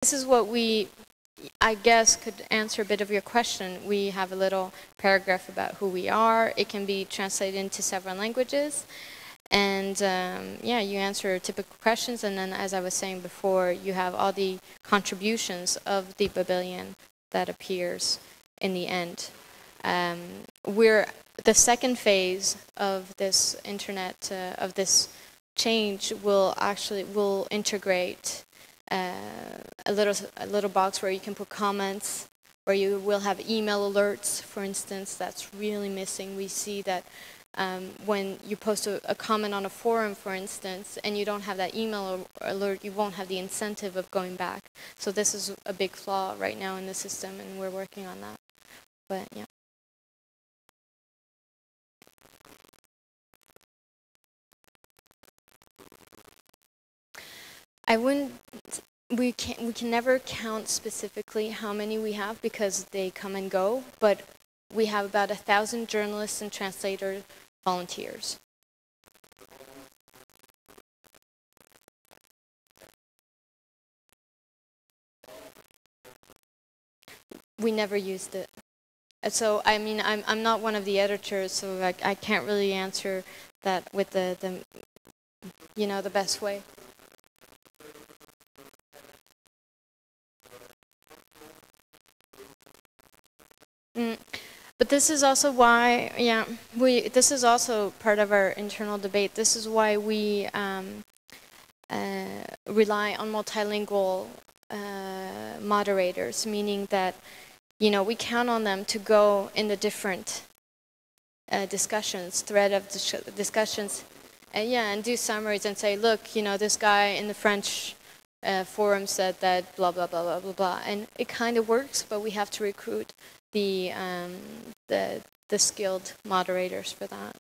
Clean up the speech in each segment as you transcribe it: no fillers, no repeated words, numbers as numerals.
this is what we, I guess, could answer a bit of your question. We have a little paragraph about who we are. It can be translated into several languages. And yeah, you answer typical questions. And then, as I was saying before, you have all the contributions of the Babylon that appears in the end. The second phase of this internet, of this change, will integrate a little box where you can put comments, where you will have email alerts, for instance. That's really missing. We see that when you post a comment on a forum, for instance, and you don't have that email alert, you won't have the incentive of going back. So this is a big flaw right now in the system, and we're working on that. But yeah. We can never count specifically how many we have because they come and go, but we have about 1,000 journalists and translator volunteers. We never used it. So, I mean, I'm not one of the editors, so I can't really answer that with the best way. But this is also why, yeah, this is also part of our internal debate. This is why we rely on multilingual moderators, meaning that, we count on them to go in the different discussions, thread of discussions, and do summaries and say, look, this guy in the French forum said that blah, blah, blah, blah, blah, blah. And it kind of works, but we have to recruit the skilled moderators for that.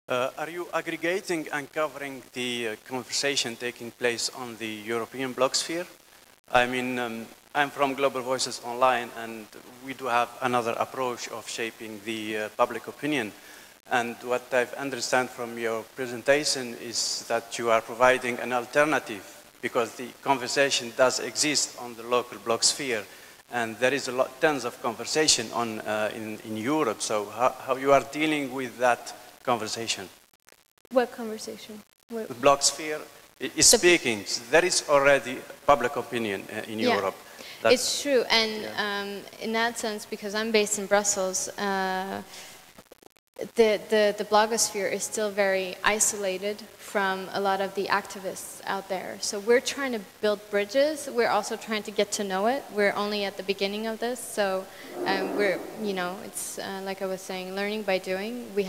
Are you aggregating and covering the conversation taking place on the European blogosphere? I mean, I'm from Global Voices Online, and we do have another approach of shaping the public opinion. And what I understand from your presentation is that you are providing an alternative, because the conversation does exist on the local blogosphere. And there is tons of conversation in Europe. So how you are dealing with that conversation? What conversation? The blogosphere is speaking. There is already public opinion in Europe. It's true. And in that sense, because I'm based in Brussels, the blogosphere is still very isolated from a lot of the activists out there. So we're trying to build bridges. We're also trying to get to know it. We're only at the beginning of this. So it's like I was saying, learning by doing. We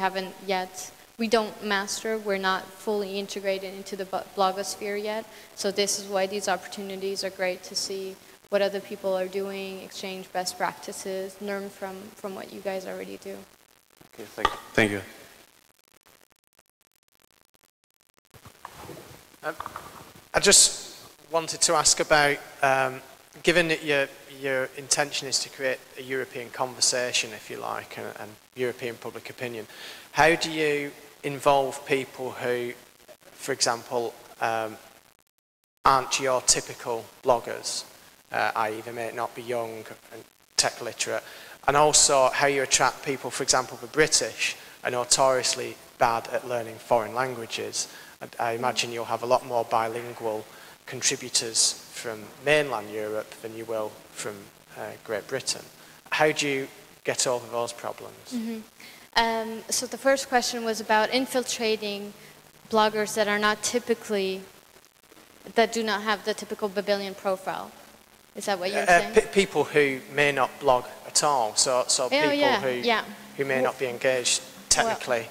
don't master. We're not fully integrated into the blogosphere yet. So this is why these opportunities are great, to see what other people are doing, exchange best practices, learn from what you guys already do. Okay, thank you. I just wanted to ask about, given that your intention is to create a European conversation, if you like, and European public opinion, how do you involve people who, for example, aren't your typical bloggers, i.e. they may not be young and tech literate, and also how you attract people, for example, the British are notoriously bad at learning foreign languages. I imagine you'll have a lot more bilingual contributors from mainland Europe than you will from Great Britain. How do you get over those problems? Mm-hmm. So the first question was about infiltrating bloggers that are not typically, that do not have the typical Babylon profile. Is that what you're saying? People who may not blog at all, so people who may not be engaged technically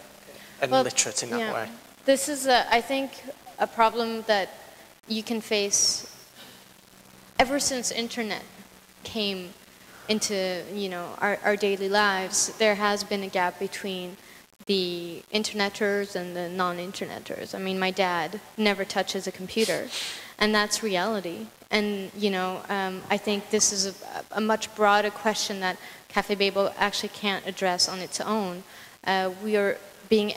and literate in that way. This is, I think, a problem that you can face ever since internet came into, our daily lives. There has been a gap between the interneters and the non-interneters. I mean, my dad never touches a computer, and that's reality. And, I think this is a much broader question that Café Babel actually can't address on its own. We are being